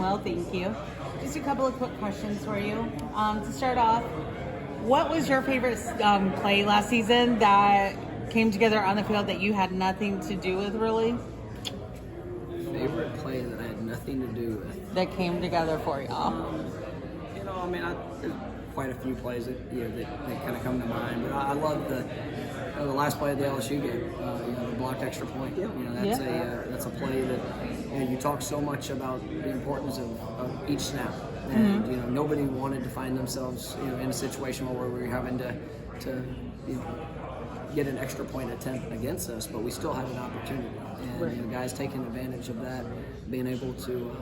well, thank you. Just a couple of quick questions for you. To start off, what was your favorite play last season that came together on the field that you had nothing to do with, really? Favorite play that I had nothing to do with? That came together for y'all? There's quite a few plays that kind of come to mind, but I love the last play of the LSU game, the blocked extra point. That's a play that you talk so much about the importance of each snap, and nobody wanted to find themselves in a situation where we were having to get an extra point attempt against us, but we still had an opportunity, and guys taking advantage of that, being able to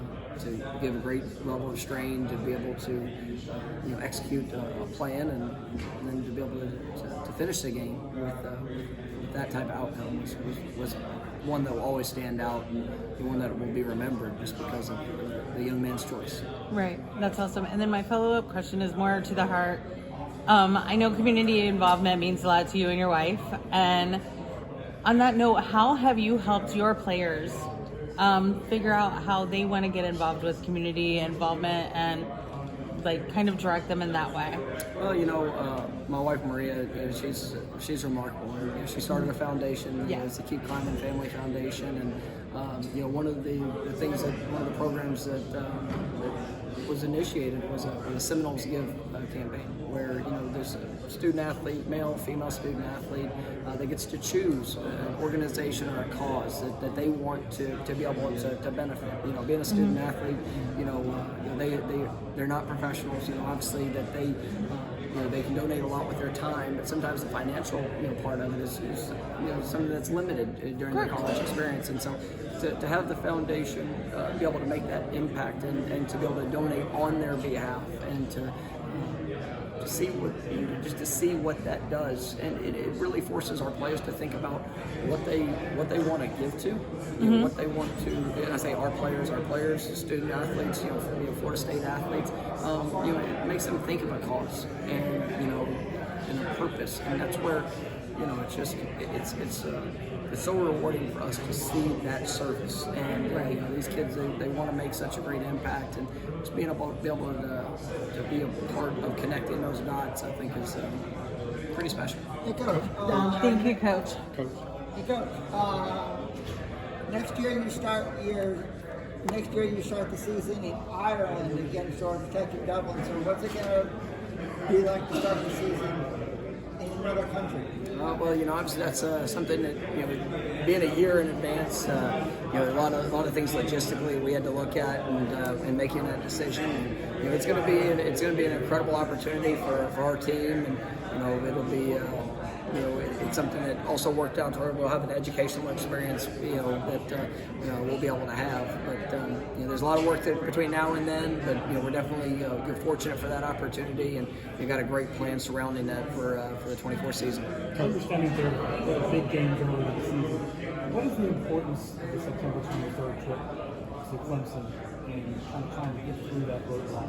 give a great level of strain, to be able to execute a plan, and then to be able to finish the game with that type of outcome was one that will always stand out, and one that will be remembered just because of the young man's choice. Right, that's awesome. And then my follow-up question is more to the heart. I know community involvement means a lot to you and your wife, and on that note, how have you helped your players figure out how they want to get involved with community involvement and kind of direct them in that way? Well, my wife Maria, she's remarkable. She started a foundation, it's the Keep Climbing Family Foundation, and one of the things that one of the programs that was initiated was a Seminoles Give campaign, where there's a student athlete, male, female student athlete, that gets to choose an organization or a cause that they want to be able to benefit. Being a student athlete, they're not professionals. Obviously that they can donate a lot with their time, but sometimes the financial part of it is something that's limited during their college experience, and so to have the foundation be able to make that impact and to be able to donate on their behalf, and to see what that does, and it really forces our players to think about what they want to give to, what they want to. And I say our players, student athletes, Florida State athletes. It makes them think of a cause and a purpose, and that's where it's so rewarding for us to see that surface. And these kids, they want to make such a great impact, and just being able to be a part of connecting those dots, I think, is pretty special. Hey, Coach. Thank you, Coach. Hey, Coach. Next year you start the season in Ireland against Georgia Tech in Dublin. So what's it going to be like to start the season in another country? Obviously that's something that being a year in advance, a lot of things logistically we had to look at, and making that decision. And, it's going to be an incredible opportunity for our team, and it'll be. It's something that also worked out to where we'll have an educational experience, that we'll be able to have. But there's a lot of work between now and then. But we're definitely you're fortunate for that opportunity, and we've got a great plan surrounding that for the 24 season. Understanding there are big games early in the season, what is the importance of the September 23rd trip to Clemson and trying to get through that roadblock?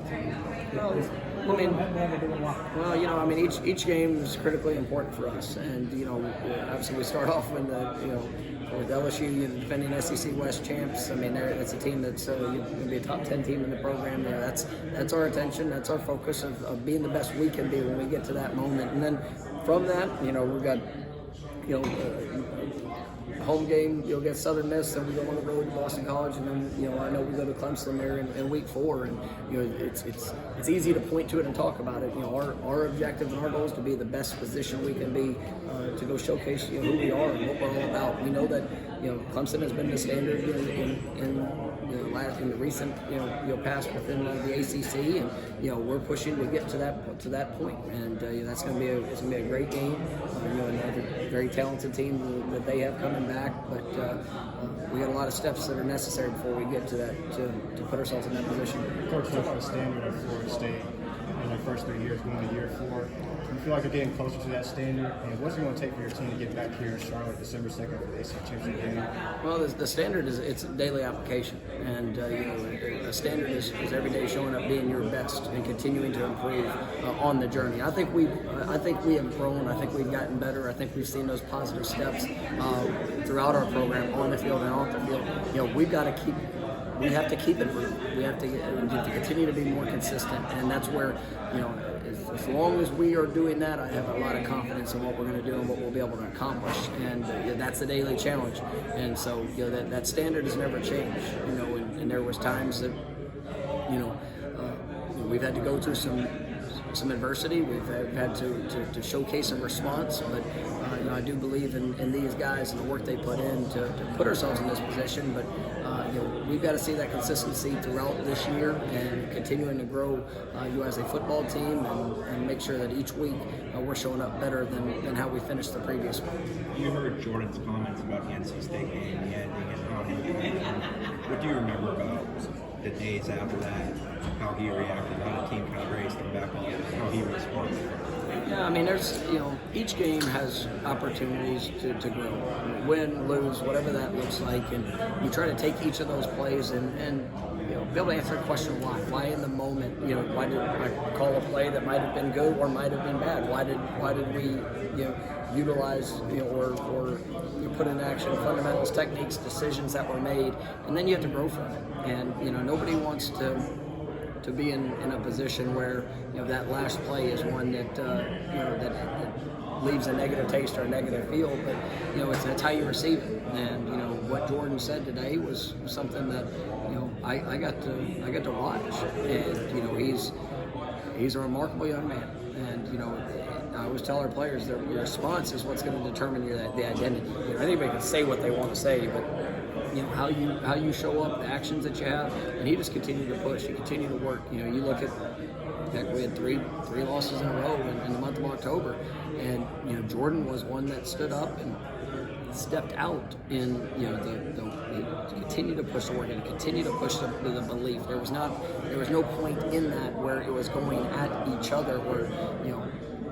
Each game is critically important for us, and obviously we start off with LSU, defending SEC West champs. That's a team that's going to be a top 10 team in the program. That's our attention. That's our focus of being the best we can be when we get to that moment. And then from that, we've got home game, against Southern Miss, and we go on the road to Boston College, and then I know we go to Clemson there in week 4, and it's easy to point to it and talk about it. Our objective and our goal is to be the best position we can be, to go showcase who we are and what we're all about. We know that Clemson has been the standard in the recent past within the ACC, and we're pushing to get to that point, and it's going to be a great game. Another very talented team that they have coming back, but we got a lot of steps that are necessary before we get to that to put ourselves in that position. Coach, what's the standard of Florida State in their first 3 years, going to year 4? Do you feel like they're getting closer to that standard? And what's it going to take for your team to get back here in Charlotte December 2nd for the ACC championship game? Well, the standard it's daily application, and the standard is every day showing up, being your best, and continuing to improve on the journey. I think we have grown. I think we've gotten better. I think we've seen those positive steps throughout our program, on the field and off the field. We've got to keep we have to keep improving. We have to continue to be more consistent, and that's where, as long as we are doing that, I have a lot of confidence in what we're going to do and what we'll be able to accomplish, and that's the daily challenge. And so, that standard has never changed. And there was times that, we've had to go through some adversity. We've had to showcase some response, but I do believe in these guys and the work they put in to put ourselves in this position. But we've got to see that consistency throughout this year and continuing to grow you as a football team and make sure that each week we're showing up better than how we finished the previous one. You heard Jordan's comments about the NC State game, the ending, and how he what do you remember about the days after that, how he reacted, how the team kind of raised him back on, how he responded? Yeah, I mean, there's, each game has opportunities to grow. Win, lose, whatever that looks like, and you try to take each of those plays and be able to answer the question why. Why in the moment, why did I call a play that might have been good or might have been bad? Why did we, utilize, or put in action fundamentals, techniques, decisions that were made, and then you have to grow from it. And, nobody wants to be in a position where that last play is one that that leaves a negative taste or a negative feel, but it's how you receive it. And what Jordan said today was something that I got to watch, and he's a remarkable young man. And I always tell our players that your response is what's going to determine the identity. Anybody can say what they want to say, but how you show up, the actions that you have, and he just continued to push. He continued to work. You look at, heck, we had three losses in a row in the month of October, and Jordan was one that stood up and stepped out in the continue to push the work and continue to push the belief. There was no point in that where it was going at each other, where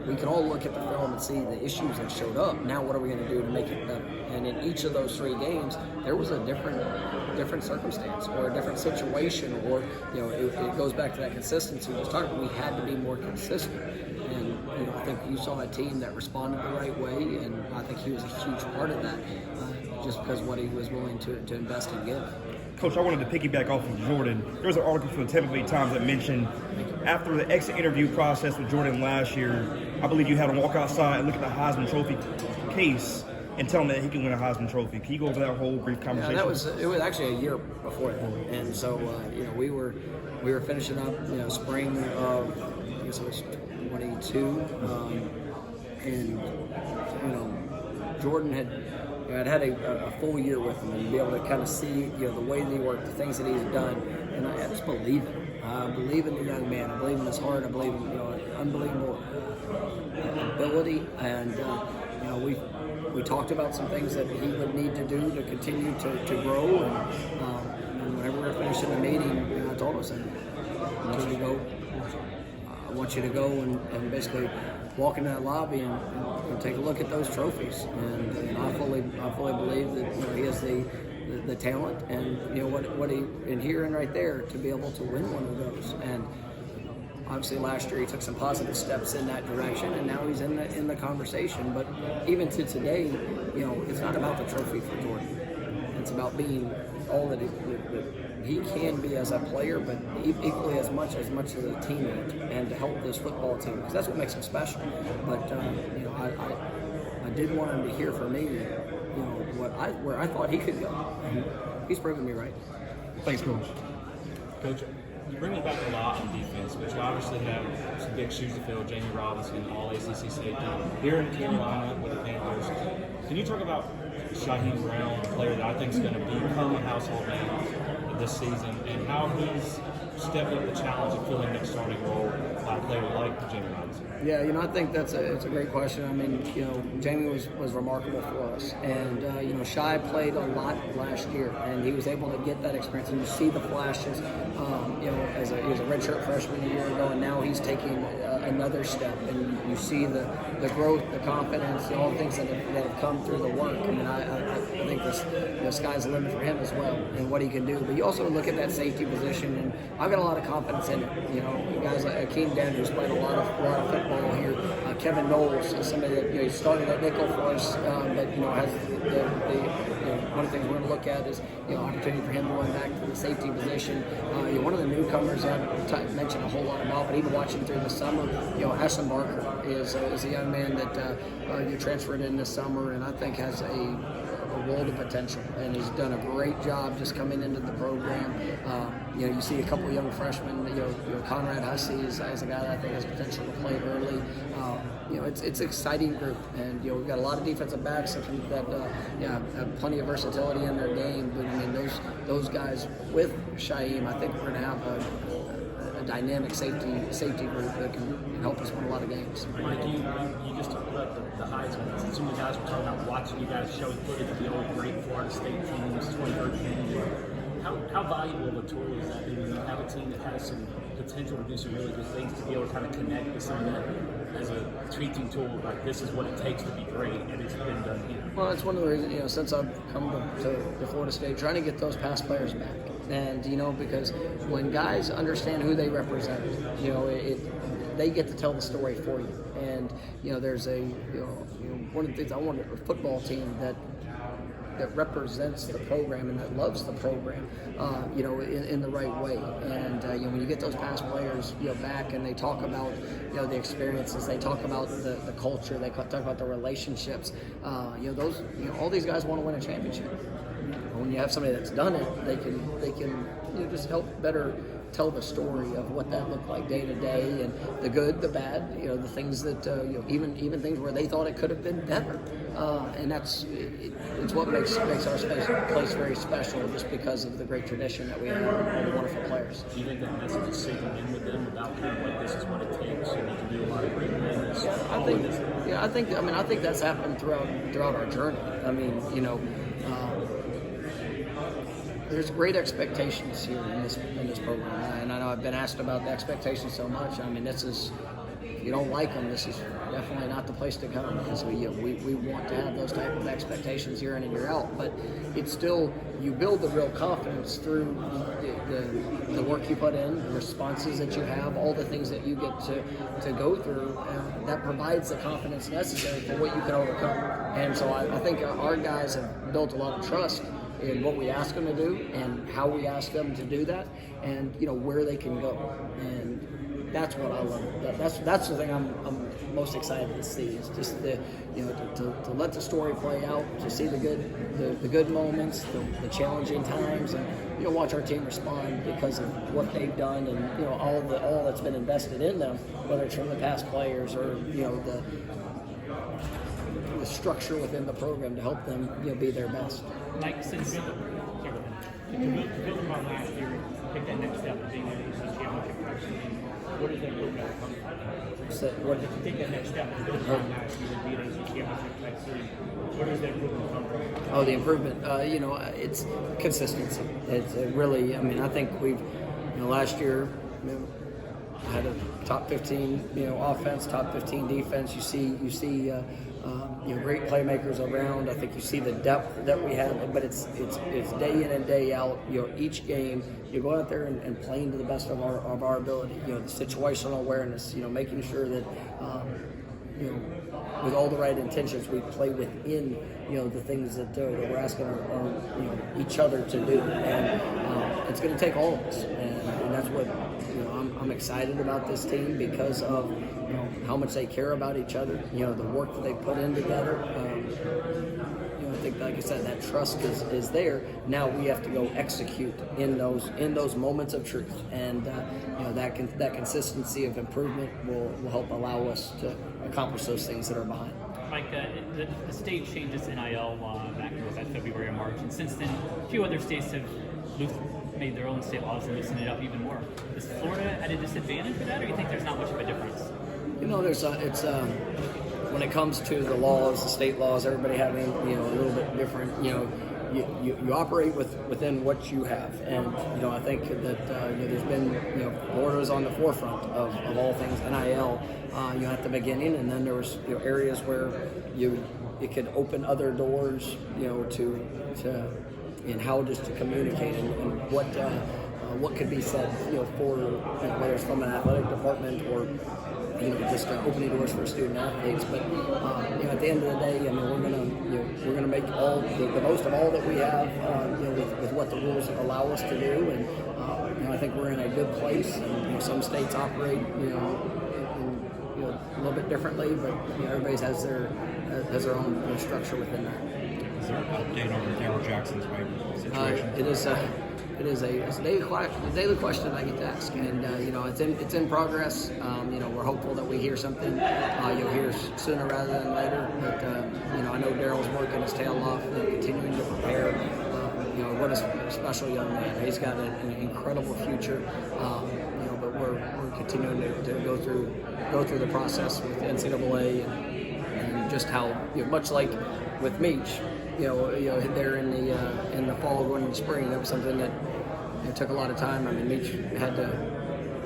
we can all look at the film and see the issues that showed up. Now what are we going to do to make it better? And in each of those 3 games, there was a different circumstance or a different situation, or it goes back to that consistency we was talking about. We had to be more consistent, and I think you saw a team that responded the right way, and I think he was a huge part of that, just because what he was willing to invest and give. Coach, I wanted to piggyback off of Jordan. There was an article from the Tampa Bay Times that mentioned after the exit interview process with Jordan last year, I believe you had him walk outside and look at the Heisman Trophy case and tell him that he can win a Heisman Trophy. Can you go over that whole brief conversation? Yeah, it was actually a year before that, and so we were finishing up spring of, I guess it was 22, and Jordan had a full year with him and be able to kind of see the way that he worked, the things that he's done, and I just believe in him. I believe in the young man. I believe in his heart. I believe in unbelievable ability, and we talked about some things that he would need to do to continue to grow, and whenever we were finishing the meeting, I told him, I want you to go and basically walk into that lobby and take a look at those trophies, and I fully believe that he has the talent and what he in here and right there to be able to win one of those. And obviously last year he took some positive steps in that direction, and now he's in the conversation. But even to today, it's not about the trophy for Jordan. It's about being all that he can be as a player, but equally as much as a teammate, and to help this football team, because that's what makes him special. But I did want him to hear from me, where I thought he could go. And he's proven me right. Thanks, Coach. Coach, you bring it back a lot on defense, but you obviously have some big shoes to fill. Jamie Robinson, all ACC safety, here in Carolina with the Panthers. Can you talk about Shaheem Brown, a player that I think is going to become a household name this season, and how he's stepped up the challenge of filling that starting role by a player like Jamie Robinson? Yeah, I think it's a great question. I mean, Jamie was remarkable for us, and Shai played a lot last year, and he was able to get that experience, and you see the flashes. He was a redshirt freshman a year ago, and now he's taking another step, and you see the growth, the confidence, all the things that have come through the work. I mean, I think the sky's the limit for him as well, and what he can do. But you also look at that safety position, and I've got a lot of confidence in it. You know, guys like Akeem Dent, who's played a lot of football here. Kevin Knowles is somebody that he started at nickel for us, but has one of the things we're going to look at is opportunity for him going back to the safety position. One of the newcomers I haven't mentioned a whole lot about, but even watching through the summer, Ashton Barker is a young man that you transferred in this summer, and I think has a world of potential, and he's done a great job just coming into the program. You see a couple of young freshmen. Conrad Hussey is a guy that I think has potential to play early. It's an exciting group, and we've got a lot of defensive backs that have plenty of versatility in their game. But I mean, those guys with Shaim, I think we're going to have a dynamic safety group that can help us win a lot of games. Mike, you just talked about the Heisman. Some of the guys were talking about watching you guys show footage of the old great Florida State teams, 2013. How valuable of a tool is that when you have a team that has some potential to do some really good things, to be able to kind of connect with some of that as a tweaking tool, like this is what it takes to be great, and it's been done here? Well, it's one of the reasons, since I've come to Florida State, trying to get those past players back. And, because when guys understand who they represent, they get to tell the story for you. And, there's one of the things I want a football team that represents the program and that loves the program, in the right way. And when you get those past players, back, and they talk about, the experiences, they talk about the culture, they talk about the relationships. All these guys want to win a championship. When you have somebody that's done it, they can just help better tell the story of what that looked like day to day, and the good, the bad, the things that even things where they thought it could have been better, and it's what makes our place very special, just because of the great tradition that we have and all the wonderful players. Do you think that message is sinking in with them about kind of this is what it takes, and you can do a lot of great things? I think that's happened throughout our journey. I mean, there's great expectations here in this program, and I know I've been asked about the expectations so much. I mean, this is, if you don't like them, this is definitely not the place to come, because we want to have those type of expectations year in and year out. But it's still, you build the real confidence through the work you put in, the responses that you have, all the things that you get to go through, and that provides the confidence necessary for what you can overcome. And so I think our guys have built a lot of trust in what we ask them to do and how we ask them to do that, and where they can go. And that's what I love. That's the thing I'm most excited to see, is just to let the story play out, to see the good moments, the challenging times, and watch our team respond because of what they've done, and all that's been invested in them, whether it's from the past players or the structure within the program to help them be their best. Mike, since to build upon last year, take that next step of being able to see championship practice, what does that look like? Take that next step and build upon last year and being able to see championship practice. Where does that improvement come from? Oh, the improvement. It's consistency. It's really. I mean, I think we've last year had a top 15 offense, top 15 defense. You see. Great playmakers around. I think you see the depth that we have, but it's day in and day out. Each game you go out there and playing to the best of our ability. The situational awareness. Making sure that with all the right intentions we play within the things that we're asking each other to do, and it's going to take all of us, and that's what I'm excited about this team, because of how much they care about each other, the work that they put in together. I think, like I said, that trust is there. Now we have to go execute in those moments of truth, and that consistency of improvement will help allow us to accomplish those things that are behind. Mike, the state changed its NIL back in February or March, and since then, a few other states have made their own state laws and loosened it up even more. Is Florida at a disadvantage for that, or do you think there's not much of a difference? It's when it comes to the laws, the state laws, everybody having a little bit different. You operate within what you have, and I think that there's been Florida's on the forefront of all things NIL. At the beginning, and then there was areas where it could open other doors to and how just to communicate and what could be said, for whether it's from an athletic department or just opening doors for student athletes. But at the end of the day, we're gonna make all the most of all that we have, with what the rules allow us to do, and I think we're in a good place. And, some states operate, a little bit differently, but everybody has their own structure within that. Is there an update on Darrell Jackson's waiver situation? It's a daily question I get to ask, and it's in progress. We're hopeful that we hear something. You'll hear sooner rather than later. But I know Darrell's working his tail off, continuing to prepare. What a special young man. He's got an incredible future. But we're continuing to go through the process with the NCAA and just how much like with Meach. There in the fall going into spring, that was something that took a lot of time. I mean, Meach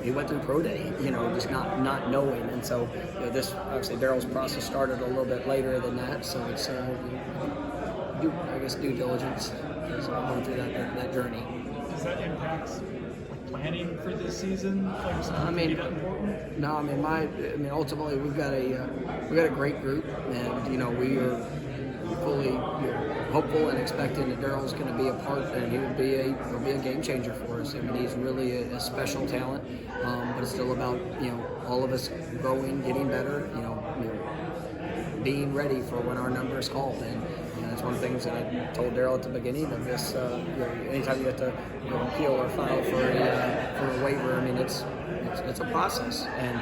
he went through pro day, just not knowing, and so this obviously Darrell's process started a little bit later than that. So it's due diligence is going through that journey. Does that impact planning for this season? Ultimately we've got a great group, and we are fully hopeful and expecting that Darrell's going to be a part, and he'll be a game changer for us. I mean, he's really a special talent, but it's still about all of us growing, getting better, being ready for when our number is called. And that's one of the things that I told Darrell at the beginning of this. Anytime you have to appeal or file for a waiver, I mean it's a process, and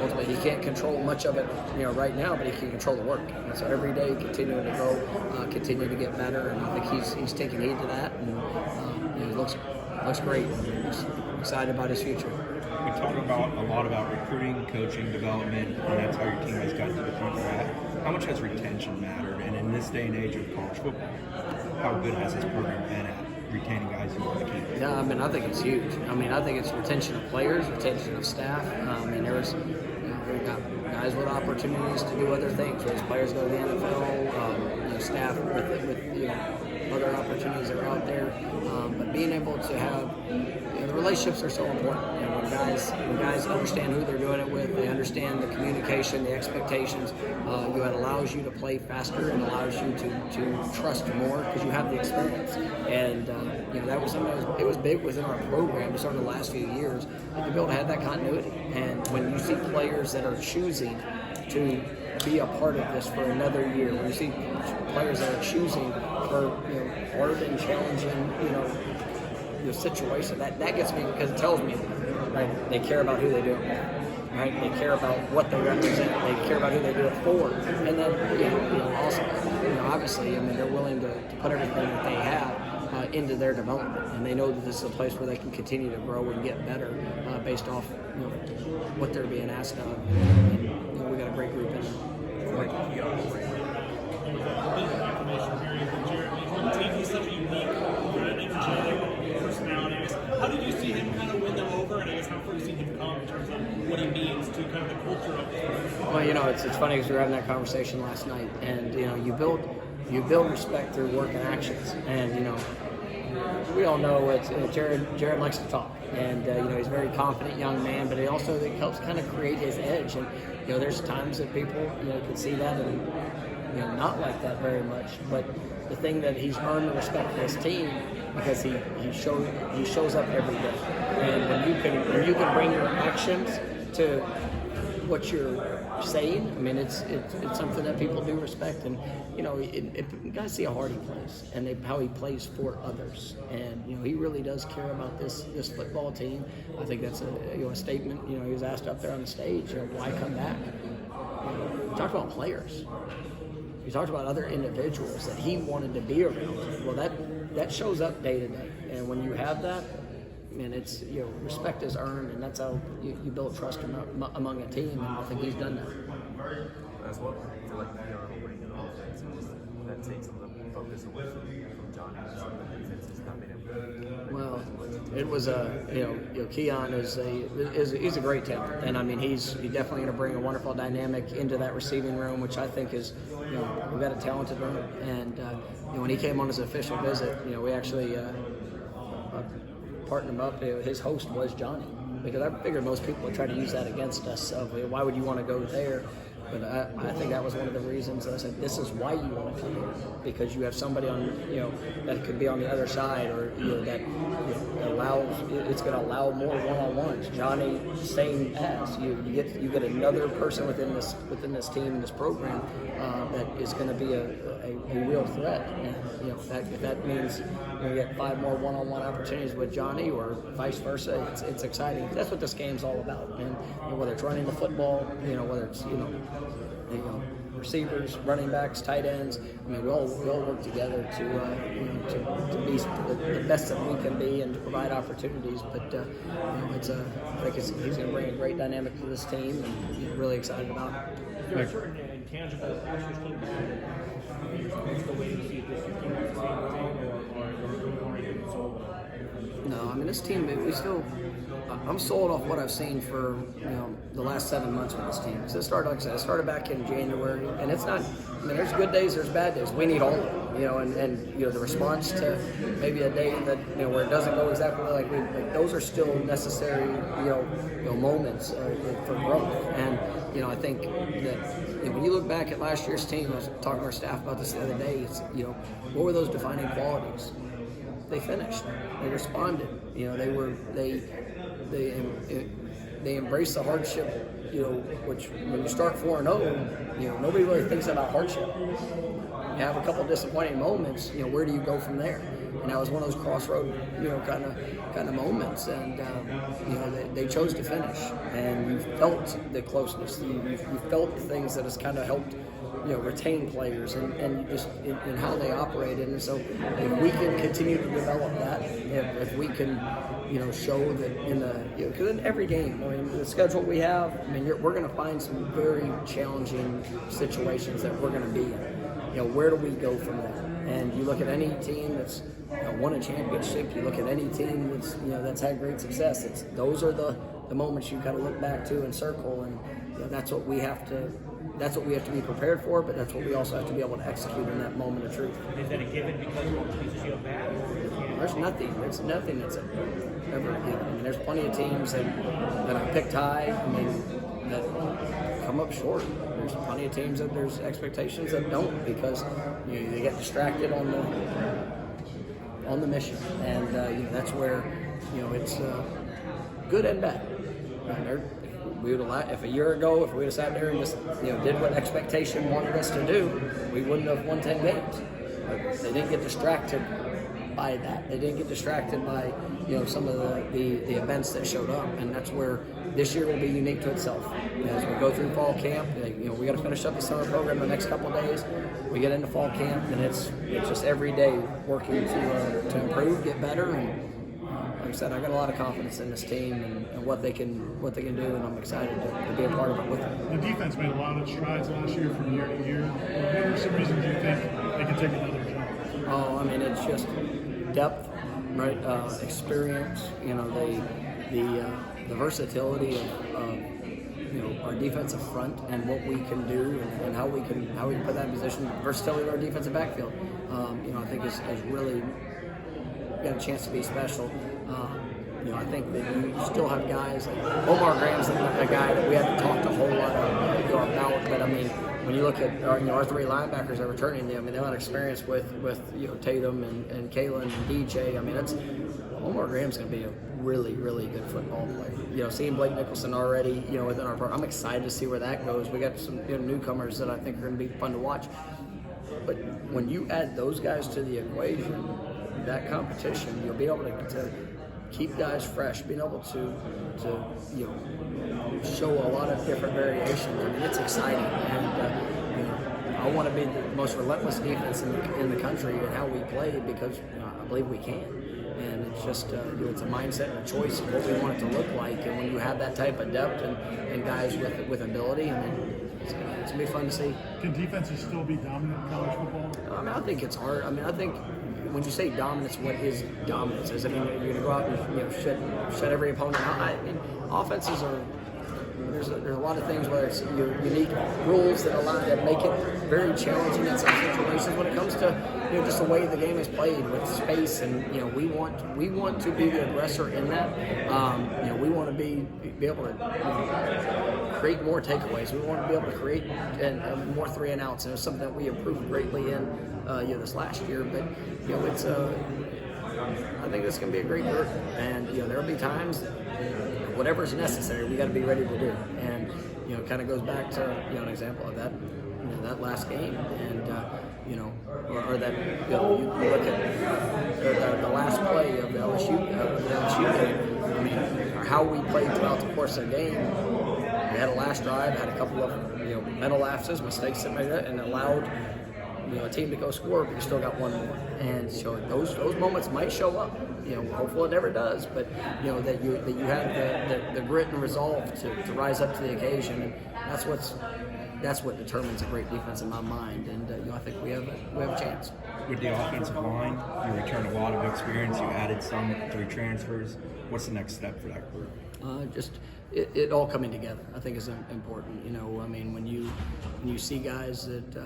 ultimately he can't control much of it right now, but he can control the work. And so every day continuing to grow, continue to get better, and I think he's taking heed to that, and he looks great. He's excited about his future. We talk a lot about recruiting, coaching, development, and that's how your team has gotten to the point you're at. How much has retention mattered? And in this day and age of college football, how good has this program been at retaining guys you want to keep? Yeah, I think it's huge. I think it's retention of players, retention of staff. We've got guys with opportunities to do other things. As players go to the NFL, staff with other opportunities that are out there. But being able to have the relationships are so important. When guys understand who they're doing it with, they understand the communication, the expectations. It allows you to play faster and allows you to trust more because you have the experience. And that was something it was big within our program, just over the last few years, to be able to have that continuity. And when you see players that are choosing to be a part of this for another year, when you see players that are choosing for hard and challenging the situation, that gets me, because it tells me, right, they care about who they do it with, right? They care about what they represent. They care about who they do it for, and then also, obviously, they're willing to put everything that they have into their development, and they know that this is a place where they can continue to grow and get better based off what they're being asked of. And we got a great group in there. He's such a unique, energetic personality. How did you see him kind of win them over, and I guess how far did you see him come in terms of what he means to kind of the culture of this? Well, it's funny because we were having that conversation last night, and you build respect through work and actions, and we all know Jared likes to talk, and he's a very confident young man, but he also helps kind of create his edge, and there's times that people can see that and not like that very much, but the thing that he's earned the respect of his team because he shows up every day, and when you can bring your actions to what you're saying, it's something that people do respect, and you guys see how hard he plays and how he plays for others, and he really does care about this football team. I think that's a statement. He was asked up there on the stage, why come back? He talked about players. He talked about other individuals that he wanted to be around. Well, that shows up day to day, and when you have that, and it's respect is earned, and that's how you build trust among a team. And I think he's done that. As well, I feel like we are opening an offense, and just that takes some of the focus away from John. The defense is not being able to. Well, it was Keon he's a great talent, and he's definitely going to bring a wonderful dynamic into that receiving room, which I think is we've got a talented room. And when he came on his official visit, we actually partnered him up. His host was Johnny, because I figured most people would try to use that against us. Of why would you want to go there? But I think that was one of the reasons that I said, this is why you want to come here, because you have somebody on, that could be on the other side, or that allows, it's going to allow more one-on-ones. Johnny, same as you get another person within this team and this program that is going to be a real threat. And if that means you get 5 more one-on-one opportunities with Johnny, or vice versa, it's exciting. That's what this game's all about. And whether it's running the football, whether it's receivers, running backs, tight ends. I mean, we all work together to be the best that we can be and to provide opportunities. But I think he's going to bring a great dynamic to this team, and really excited about it. There are certain intangible factors came back. You're still waiting to see if this team has the same thing, or already sold. No, I mean, this team, I'm sold off what I've seen for the last 7 months with this team. So I started back in January, and it's not. I mean, there's good days, there's bad days. We need all of them, and the response to maybe a day that where it doesn't go exactly like those are still necessary moments for growth. And I think that when you look back at last year's team, I was talking to our staff about this the other day. It's what were those defining qualities? They finished. They responded. They embrace the hardship, which when you start 4-0, nobody really thinks about hardship. You have a couple of disappointing moments, where do you go from there? And that was one of those crossroad, kind of moments. And they chose to finish, and you felt the closeness. You felt the things that has kind of helped retain players and just in how they operated. And so if we can continue to develop that, if we can show that because in every game, I mean, the schedule we have, I mean, we're going to find some very challenging situations that we're going to be in. Where do we go from there? And you look at any team that's won a championship, you look at any team that's had great success. Those are the moments you got to look back to and circle, and that's what we have to. That's what we have to be prepared for, but that's what we also have to be able to execute in that moment of truth. Is that a given because one piece you bad? There's nothing that's ever a given. I mean, there's plenty of teams that I picked high, that come up short. There's plenty of teams that there's expectations that don't, because they get distracted on the mission, and that's where it's good and bad. We would have, if a year ago, if we would have sat there and just did what expectation wanted us to do, we wouldn't have won 10 games. But they didn't get distracted by that. They didn't get distracted by some of the events that showed up, and that's where this year will be unique to itself. As we go through fall camp, we got to finish up the summer program the next couple of days. We get into fall camp, and it's just every day working to improve, get better, and like I said, I got a lot of confidence in this team and what they can do, and I'm excited to be a part of it with them. The defense made a lot of strides last year from year to year. What are some reasons you think they can take another jump? Oh, I mean, it's just depth, right? Experience. The versatility of our defensive front and what we can do and how we can put that in position. Versatility of our defensive backfield. I think has really got a chance to be special. I think that you still have guys like Omar Graham's a guy that we haven't talked a whole lot about, but I mean, when you look at our 3 linebackers that are returning, they have a experience with Tatum and Kalen and DJ. I mean, Omar Graham's going to be a really, really good football player. Seeing Blake Nicholson already, within our program, I'm excited to see where that goes. We got some newcomers that I think are going to be fun to watch. But when you add those guys to the equation, that competition, you'll be able to keep guys fresh, being able to show a lot of different variations. I mean, it's exciting, and I want to be the most relentless defense in the country in how we play, because I believe we can. And it's just it's a mindset and a choice of what we want it to look like. And when you have that type of depth and guys with ability, I mean, it's gonna be fun to see. Can defenses still be dominant in college football? I mean, I think it's hard. I mean, I think when you say dominance, what is dominance? Is I mean, you're going to go out and shut every opponent out. I mean, offenses are there's a lot of things, whether it's your unique rules that make it very challenging in some situations when it comes to just the way the game is played with space, and we want to be the aggressor in that. We want to be able to create more takeaways. We want to be able to create more 3 and outs, and it's something that we improved greatly in this last year. But it's I think this is going to be a great group, and there'll be times, whatever's necessary, we got to be ready to do. And it kind of goes back to an example of that, that last game, and or that you look at the last play of the LSU game. I mean, or how we played throughout the course of the game. We had a last drive, had a couple of mental lapses, mistakes that made it, and allowed a team to go score, but you still got one more. And so those moments might show up. Hopefully it never does, but that you have the grit and resolve to rise up to the occasion, and that's what determines a great defense in my mind. And I think we have a chance. With the offensive line, you returned a lot of experience. You added some through transfers. What's the next step for that group? Just it all coming together, I think, is important. I mean, when you see guys that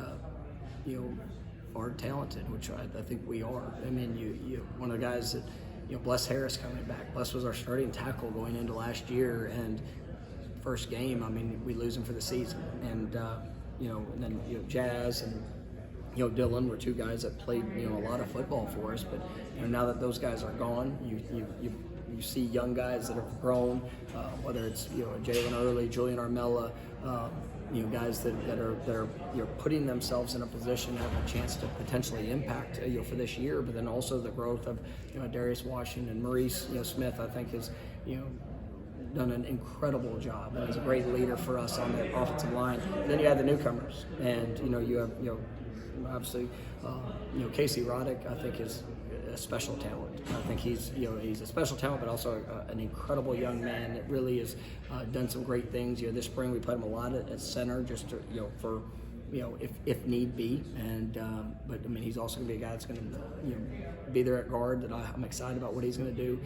are talented, which I think we are. I mean, you one of the guys that Bless Harris coming back. Bless was our starting tackle going into last year, and first game, I mean, we lose him for the season. And and then Jazz and Dylan were 2 guys that played a lot of football for us. But now that those guys are gone, you see young guys that have grown, whether it's Jalen Early, Julian Armella, guys that are putting themselves in a position to have a chance to potentially impact for this year. But then also the growth of Darius Washington, Maurice Smith, I think has done an incredible job and is a great leader for us on the offensive line. And then you have the newcomers, and you have obviously Casey Roddick, I think, is a special talent. I think he's a special talent, but also an incredible young man that really has done some great things. This spring we put him a lot at center, just to, for if need be. And but I mean, he's also going to be a guy that's going to be there at guard. That I'm excited about what he's going to do.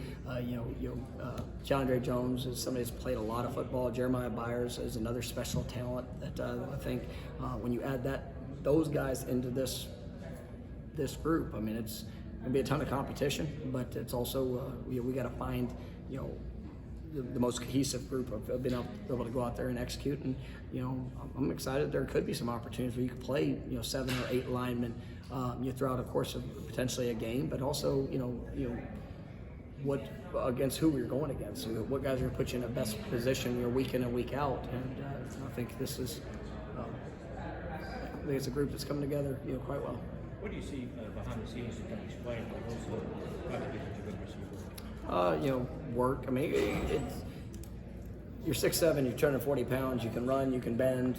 Chandre Jones is somebody that's played a lot of football. Jeremiah Byers is another special talent that I think when you add those guys into this group, I mean, it's going to be a ton of competition, but it's also we got to find the most cohesive group of being able to go out there and execute. And I'm excited there could be some opportunities where you could play 7 or 8 linemen throughout a course of potentially a game, but also what against who we're going against, what guys are going to put you in the best position week in and week out. And I think this is I think it's a group that's coming together quite well. What do you see behind the scenes that can explain how to get a good receiver? Work. I mean, you're 6'7", you're 240 pounds, you can run, you can bend.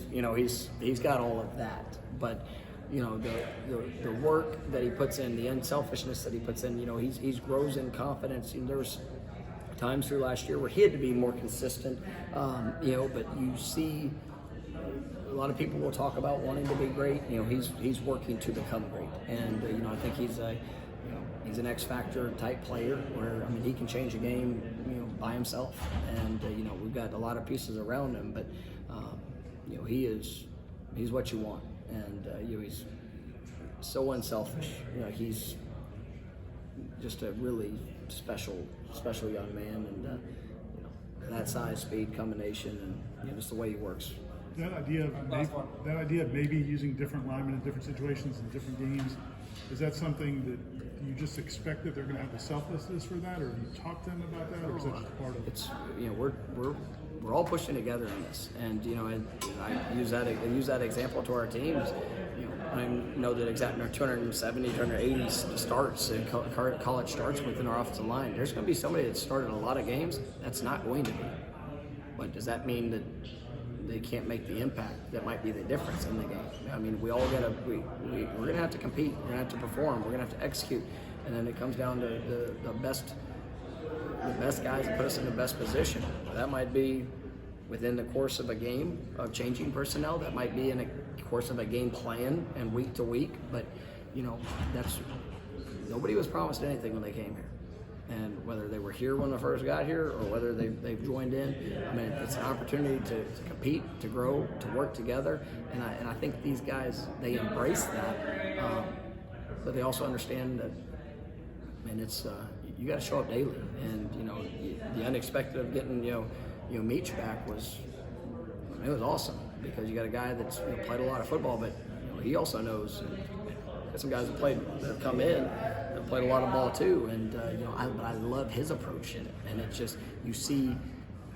He's got all of that. But the work that he puts in, the unselfishness that he puts in, he's grows in confidence. There was times through last year where he had to be more consistent. But you see. A lot of people will talk about wanting to be great. He's working to become great, and I think he's an X factor type player where he can change a game by himself, and we've got a lot of pieces around him, but he's what you want, and he's so unselfish. He's just a really special young man, and that size, speed combination, and just the way he works. That idea of maybe using different linemen in different situations in different games, is that something that you just expect that they're going to have the selflessness for that, or have you talked to them about that, or is that just part of it? It's we're all pushing together in this, and I use that example to our teams. I know that exactly 270, 280 starts and college starts within our offensive line. There's going to be somebody that started a lot of games. That's not going to be. But does that mean that they can't make the impact? That might be the difference in the game. I mean, we all gotta we're gonna have to compete. We're gonna have to perform. We're gonna have to execute, and then it comes down to the best guys that put us in the best position. That might be within the course of a game of changing personnel. That might be in the course of a game plan and week to week. But that's nobody was promised anything when they came here. And whether they were here when I first got here or whether they've joined in, I mean, it's an opportunity to compete, to grow, to work together. And I think these guys, they embrace that, but they also understand that, it's you got to show up daily. And the unexpected of getting Meach back was awesome, because you got a guy that's played a lot of football, but he also knows. Got some guys that have come in that played a lot of ball too, and I love his approach in it. And it's just, you see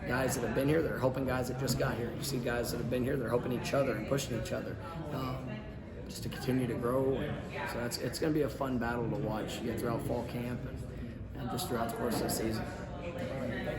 guys that have been here that are helping guys that just got here. You see guys that have been here that are helping each other and pushing each other, just to continue to grow. And so it's going to be a fun battle to watch throughout fall camp and just throughout the course of the season.